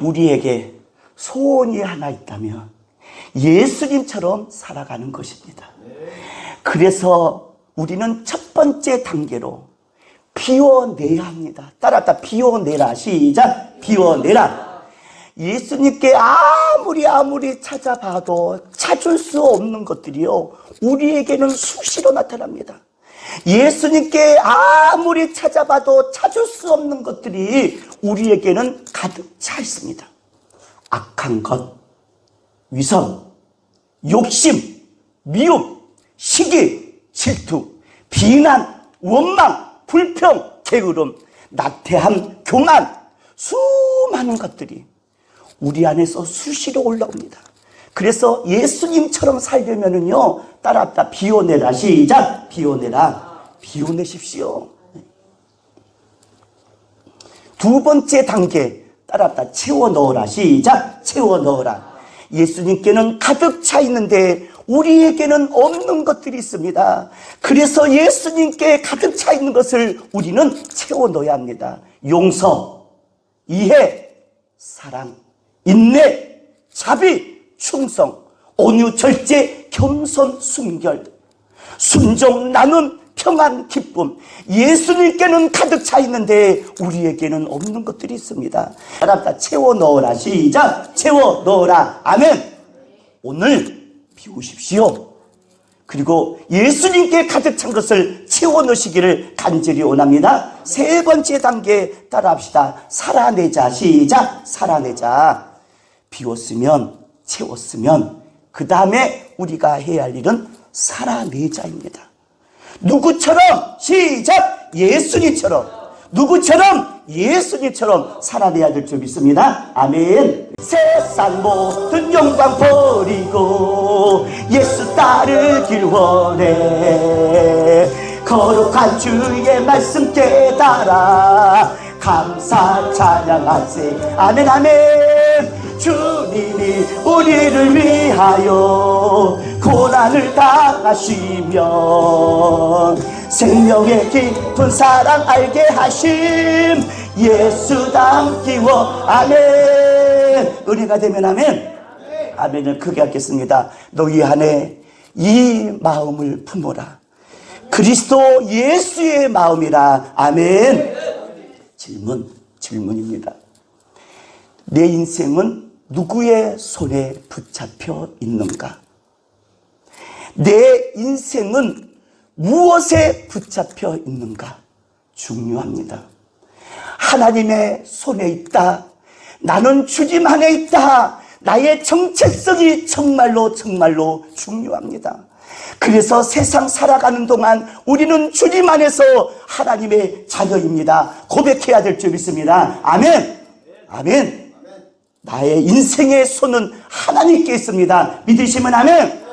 우리에게 소원이 하나 있다면 예수님처럼 살아가는 것입니다. 그래서 우리는 첫 번째 단계로 비워내야 합니다. 따라합니다. 비워내라. 시작. 비워내라. 예수님께 아무리 찾아봐도 찾을 수 없는 것들이요, 우리에게는 수시로 나타납니다. 예수님께 아무리 찾아봐도 찾을 수 없는 것들이 우리에게는 가득 차 있습니다. 악한 것, 위선, 욕심, 미움, 시기, 질투, 비난, 원망, 불평, 게으름, 나태함, 교만, 수많은 것들이 우리 안에서 수시로 올라옵니다. 그래서 예수님처럼 살려면은요, 따라합니다. 비워내라. 시작. 비워내라. 비워내십시오. 두 번째 단계, 따라합니다. 채워 넣어라. 시작. 채워 넣어라. 예수님께는 가득 차 있는데 우리에게는 없는 것들이 있습니다. 그래서 예수님께 가득 차 있는 것을 우리는 채워 넣어야 합니다. 용서, 이해, 사랑, 인내, 자비, 충성, 온유, 절제, 겸손, 순결, 순종, 나눔, 평안, 기쁨. 예수님께는 가득 차 있는데 우리에게는 없는 것들이 있습니다. 따라합니다. 채워 넣어라. 시작. 채워 넣어라. 아멘. 오늘 비우십시오. 그리고 예수님께 가득 찬 것을 채워 넣으시기를 간절히 원합니다. 세 번째 단계 따라합시다. 살아내자. 시작. 살아내자. 비웠으면, 채웠으면 그 다음에 우리가 해야 할 일은 살아내자입니다. 누구처럼? 시작. 예수님처럼. 누구처럼? 예수님처럼 살아내야 될 줄 믿습니다. 아멘. 세상 모든 영광 버리고 예수 따르길 원해. 거룩한 주의 말씀 깨달아 감사 찬양하세. 아멘. 아멘. 주님이 우리를 위하여 고난을 당하시며 생명의 깊은 사랑 알게 하심. 예수 닮기워. 아멘. 은혜가 되면 아멘. 아멘을 크게 하겠습니다. 너희 안에 이 마음을 품어라. 그리스도 예수의 마음이라. 아멘. 질문입니다. 내 인생은 누구의 손에 붙잡혀 있는가? 내 인생은 무엇에 붙잡혀 있는가? 중요합니다. 하나님의 손에 있다. 나는 주님 안에 있다. 나의 정체성이 정말로 중요합니다. 그래서 세상 살아가는 동안 우리는 주님 안에서 하나님의 자녀입니다. 고백해야 될 줄 믿습니다. 아멘. 아멘. 나의 인생의 손은 하나님께 있습니다. 믿으시면 아멘.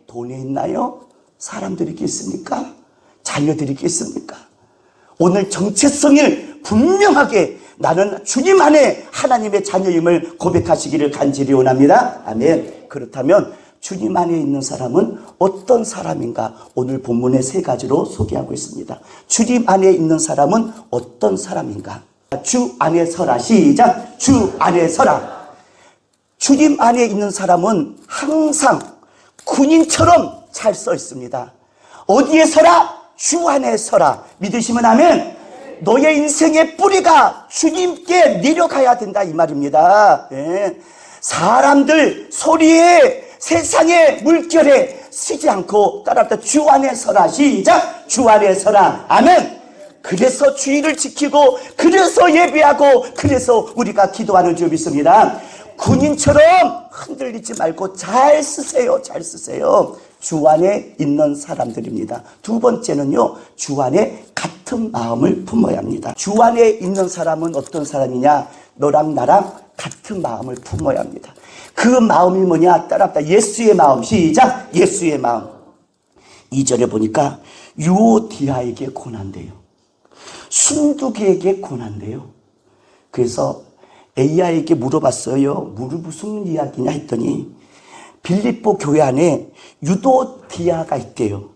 돈에 있나요? 사람들이 있겠습니까? 자녀들이 있겠습니까? 오늘 정체성을 분명하게 나는 주님 안에 하나님의 자녀임을 고백하시기를 간절히 원합니다. 아멘. 그렇다면 주님 안에 있는 사람은 어떤 사람인가? 오늘 본문의 세 가지로 소개하고 있습니다. 주님 안에 있는 사람은 어떤 사람인가? 주 안에 서라. 시작. 주 안에 서라. 주님 안에 있는 사람은 항상 군인처럼 잘 써 있습니다. 어디에 서라? 주 안에 서라. 믿으시면 아멘. 너의 인생의 뿌리가 주님께 내려가야 된다 이 말입니다. 네. 사람들 소리에 세상의 물결에 쓰지 않고 따라합니다. 주 안에 서라. 시작. 주 안에 서라. 아멘. 그래서 주의를 지키고 그래서 예배하고 그래서 우리가 기도하는 줄 믿습니다. 군인처럼 흔들리지 말고 잘 쓰세요. 잘 쓰세요. 주 안에 있는 사람들입니다. 두 번째는요, 주 안에 같은 마음을 품어야 합니다. 주 안에 있는 사람은 어떤 사람이냐? 너랑 나랑 같은 마음을 품어야 합니다. 그 마음이 뭐냐? 따라합니다. 예수의 마음. 시작. 예수의 마음. 2절에 보니까 유오디아에게 고난돼요. 순두기에게 고난돼요. 그래서 에이아에게 물어봤어요. 무슨 이야기냐 했더니 빌립보 교회 안에 유도디아가 있대요.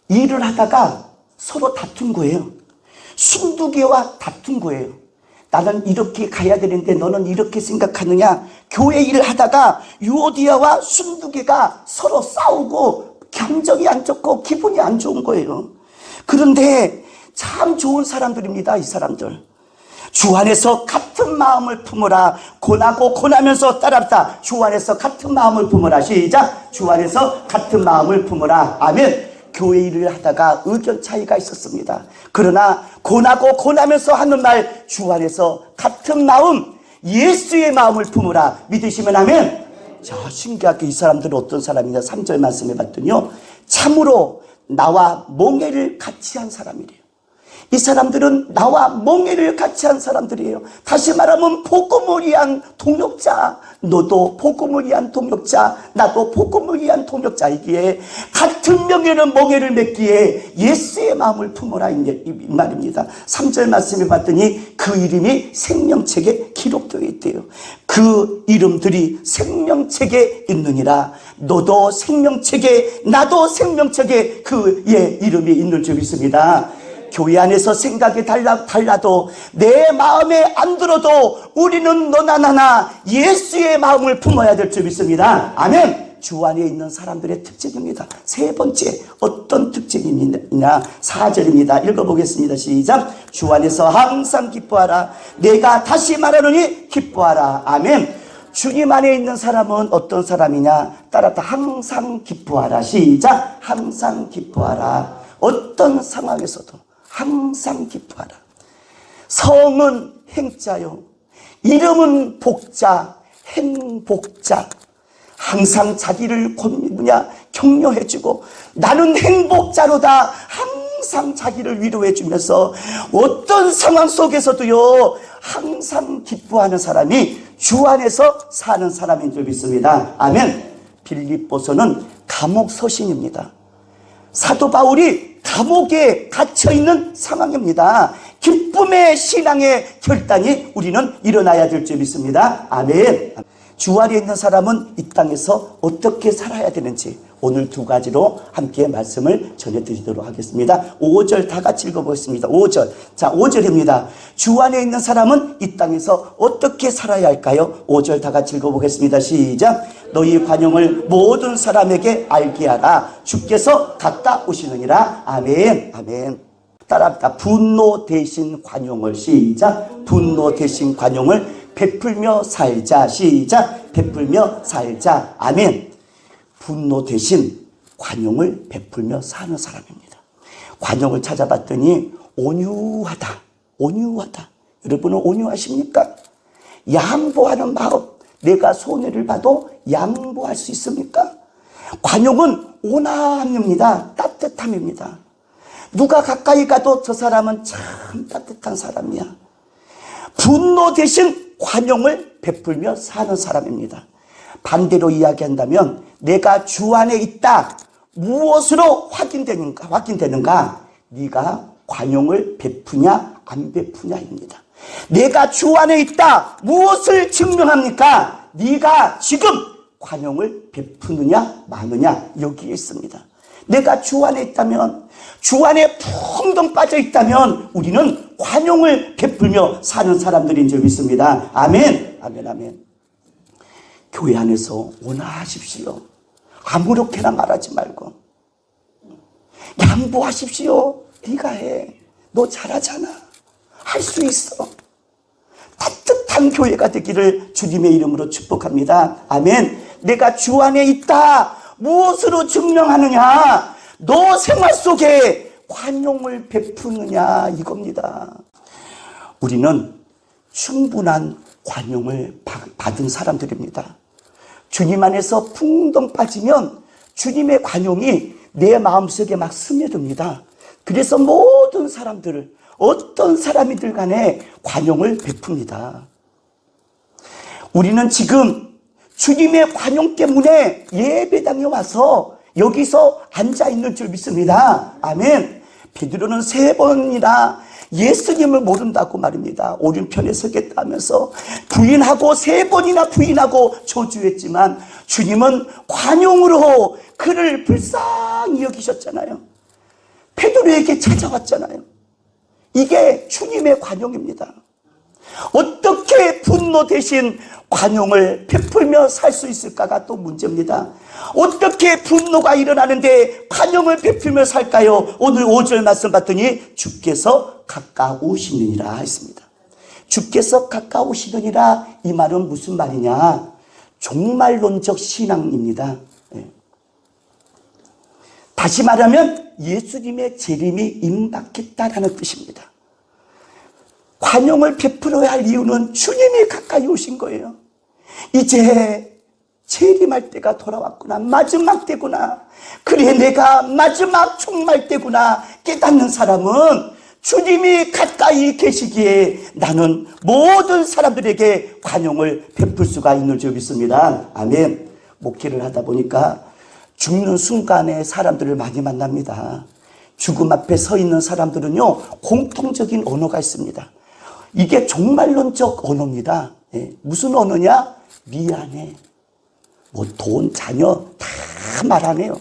일을 하다가 서로 다툰 거예요. 순두기와 다툰 거예요. 나는 이렇게 가야 되는데 너는 이렇게 생각하느냐. 교회 일을 하다가 유오디아와 순두개가 서로 싸우고 감정이 안 좋고 기분이 안 좋은 거예요. 그런데 참 좋은 사람들입니다. 이 사람들. 주 안에서 같은 마음을 품으라. 고나고 고나면서 따라합시다. 주 안에서 같은 마음을 품으라. 시작. 주 안에서 같은 마음을 품으라. 아멘. 교회 일을 하다가 의견 차이가 있었습니다. 그러나 고나고 고나면서 하는 말, 주 안에서 같은 마음, 예수의 마음을 품으라. 믿으시면 아멘. 자, 신기하게 이 사람들은 어떤 사람이냐. 3절 말씀해 봤더니요, 참으로 나와 멍에를 같이 한 사람이래요. 이 사람들은 나와 멍에를 같이 한 사람들이에요. 다시 말하면 복음을 위한 동역자. 너도 복음을 위한 동역자, 나도 복음을 위한 동역자이기에 같은 명예는 멍에를 맺기에 예수의 마음을 품어라, 이 말입니다. 3절 말씀해 봤더니 그 이름이 생명책에 기록되어 있대요. 그 이름들이 생명책에 있느니라. 너도 생명책에, 나도 생명책에 그의 이름이 있는 줄 믿습니다. 교회 안에서 생각이 달라도 내 마음에 안 들어도 우리는 너나 나나 예수의 마음을 품어야 될 줄 믿습니다. 아멘. 주 안에 있는 사람들의 특징입니다. 세 번째, 어떤 특징이냐. 4절입니다. 읽어보겠습니다. 시작. 주 안에서 항상 기뻐하라. 내가 다시 말하노니 기뻐하라. 아멘. 주님 안에 있는 사람은 어떤 사람이냐. 따라서 항상 기뻐하라. 시작. 항상 기뻐하라. 어떤 상황에서도 항상 기뻐하라. 성은 행자요, 이름은 복자, 행복자. 항상 자기를 격려해주고 나는 행복자로다. 항상 자기를 위로해주면서 어떤 상황 속에서도요, 항상 기뻐하는 사람이 주 안에서 사는 사람인 줄 믿습니다. 아멘. 빌립보서는 감옥 서신입니다. 사도 바울이 감옥에 갇혀있는 상황입니다. 기쁨의 신앙의 결단이 우리는 일어나야 될 줄 믿습니다. 아멘. 주 안에 있는 사람은 이 땅에서 어떻게 살아야 되는지 오늘 두 가지로 함께 말씀을 전해드리도록 하겠습니다. 5절 다 같이 읽어보겠습니다. 5절. 자, 5절입니다. 주 안에 있는 사람은 이 땅에서 어떻게 살아야 할까요? 5절 다 같이 읽어보겠습니다. 시작. 너희 관용을 모든 사람에게 알게 하라. 주께서 갔다 오시느니라. 아멘. 아멘. 따라합니다. 분노 대신 관용을. 시작. 분노 대신 관용을 베풀며 살자. 시작. 베풀며 살자. 아멘. 분노 대신 관용을 베풀며 사는 사람입니다. 관용을 찾아봤더니 온유하다. 온유하다. 여러분은 온유하십니까? 양보하는 마음. 내가 손해를 봐도 양보할 수 있습니까? 관용은 온화함입니다. 따뜻함입니다. 누가 가까이 가도 저 사람은 참 따뜻한 사람이야. 분노 대신 관용을 베풀며 사는 사람입니다. 반대로 이야기한다면 내가 주 안에 있다. 무엇으로 확인되는가? 네가 관용을 베푸냐 안 베푸냐입니다. 내가 주 안에 있다. 무엇을 증명합니까? 네가 지금 관용을 베푸느냐 마느냐 여기에 있습니다. 내가 주 안에 있다면, 주 안에 풍덩 빠져 있다면 우리는 관용을 베풀며 사는 사람들인 줄 믿습니다. 아멘. 아멘. 아멘. 교회 안에서 온화하십시오. 아무렇게나 말하지 말고 양보하십시오. 네가 해. 너 잘하잖아. 할 수 있어. 따뜻한 교회가 되기를 주님의 이름으로 축복합니다. 아멘. 내가 주 안에 있다. 무엇으로 증명하느냐? 너 생활 속에 관용을 베푸느냐 이겁니다. 우리는 충분한 관용을 받은 사람들입니다. 주님 안에서 풍덩 빠지면 주님의 관용이 내 마음속에 막 스며듭니다. 그래서 모든 사람들을, 어떤 사람이들 간에 관용을 베풉니다. 우리는 지금 주님의 관용 때문에 예배당에 와서 여기서 앉아있는 줄 믿습니다. 아멘. 베드로는 3번이나 예수님을 모른다고 말입니다. 오른편에 서겠다 하면서 부인하고 3번이나 부인하고 저주했지만 주님은 관용으로 그를 불쌍히 여기셨잖아요. 베드로에게 찾아왔잖아요. 이게 주님의 관용입니다. 어떻게 분노 대신 관용을 베풀며 살 수 있을까가 또 문제입니다. 어떻게 분노가 일어나는데 관용을 베풀며 살까요? 오늘 5절 말씀 봤더니 주께서 가까우시느니라 했습니다. 주께서 가까우시느니라, 이 말은 무슨 말이냐? 종말론적 신앙입니다. 다시 말하면 예수님의 재림이 임박했다라는 뜻입니다. 관용을 베풀어야 할 이유는 주님이 가까이 오신 거예요. 이제 재림할 때가 돌아왔구나, 마지막 때구나, 그래 내가 마지막 종말 때구나 깨닫는 사람은 주님이 가까이 계시기에 나는 모든 사람들에게 관용을 베풀 수가 있는 줄 믿습니다. 아멘. 목회를 하다 보니까 죽는 순간에 사람들을 많이 만납니다. 죽음 앞에 서 있는 사람들은요, 공통적인 언어가 있습니다. 이게 종말론적 언어입니다. 무슨 언어냐? 미안해, 뭐 돈, 자녀 다 말 안 해요.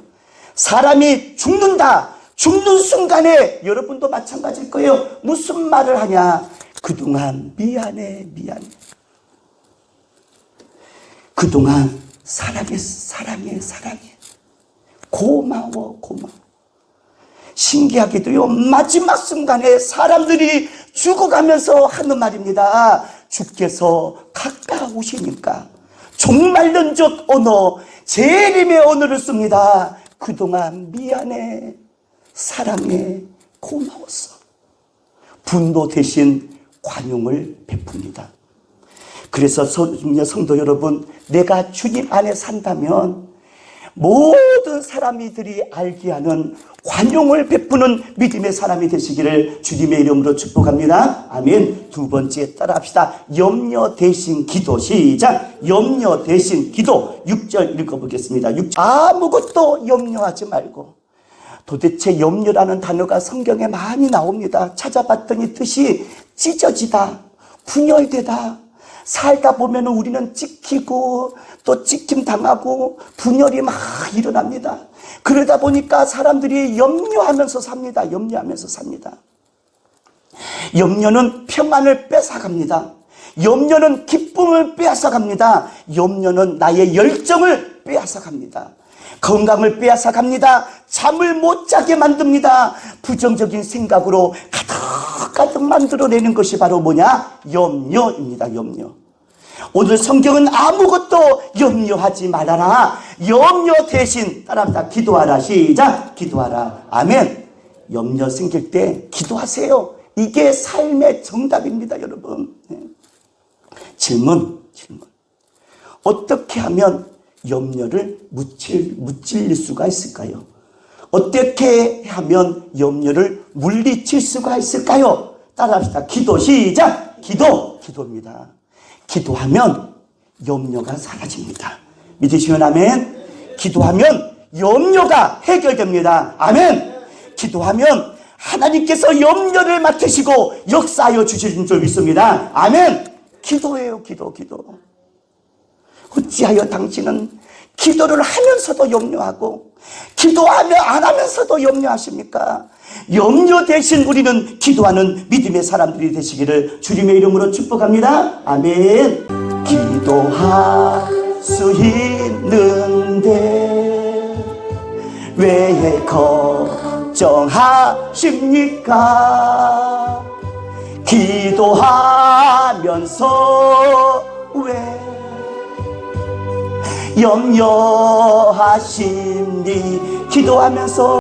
사람이 죽는다, 죽는 순간에 여러분도 마찬가지일 거예요. 무슨 말을 하냐? 그동안 미안해, 미안해. 그동안 사랑해, 사랑해, 사랑해. 고마워, 고마워. 신기하게도요, 마지막 순간에 사람들이 죽어가면서 하는 말입니다. 주께서 가까우시니까. 종말론적 언어, 재림의 언어를 씁니다. 그동안 미안해, 사랑해, 고마웠어. 분노 대신 관용을 베풉니다. 그래서 성도 여러분, 내가 주님 안에 산다면 모든 사람들이 알게 하는 관용을 베푸는 믿음의 사람이 되시기를 주님의 이름으로 축복합니다. 아멘. 두 번째 따라합시다. 염려 대신 기도. 시작. 염려 대신 기도. 6절 읽어보겠습니다. 6절. 아무것도 염려하지 말고. 도대체 염려라는 단어가 성경에 많이 나옵니다. 찾아봤더니 뜻이 찢어지다, 분열되다. 살다 보면 우리는 찍히고 또 찍힘 당하고 분열이 막 일어납니다. 그러다 보니까 사람들이 염려하면서 삽니다. 염려하면서 삽니다. 염려는 평안을 뺏어갑니다. 염려는 기쁨을 빼앗아갑니다. 염려는 나의 열정을 빼앗아갑니다. 건강을 빼앗아갑니다. 잠을 못 자게 만듭니다. 부정적인 생각으로 가득 만들어내는 것이 바로 뭐냐? 염려입니다. 염려. 오늘 성경은 아무것도 염려하지 말아라. 염려 대신 따라합니다. 기도하라. 시작. 기도하라. 아멘. 염려 생길 때 기도하세요. 이게 삶의 정답입니다, 여러분. 질문. 어떻게 하면 염려를 무찔릴 수가 있을까요? 어떻게 하면 염려를 물리칠 수가 있을까요? 따라합시다. 기도. 시작. 기도입니다. 기도하면 염려가 사라집니다. 믿으시면 아멘. 기도하면 염려가 해결됩니다. 아멘. 기도하면 하나님께서 염려를 맡으시고 역사하여 주시는 줄 믿습니다. 아멘. 기도예요. 기도. 어찌하여 당신은 기도를 하면서도 염려하고 기도하며 안 하면서도 염려하십니까? 염려 대신 우리는 기도하는 믿음의 사람들이 되시기를 주님의 이름으로 축복합니다. 아멘. 기도할 수 있는데 왜 걱정하십니까? 기도하면서 왜 염려하십니? 기도하면서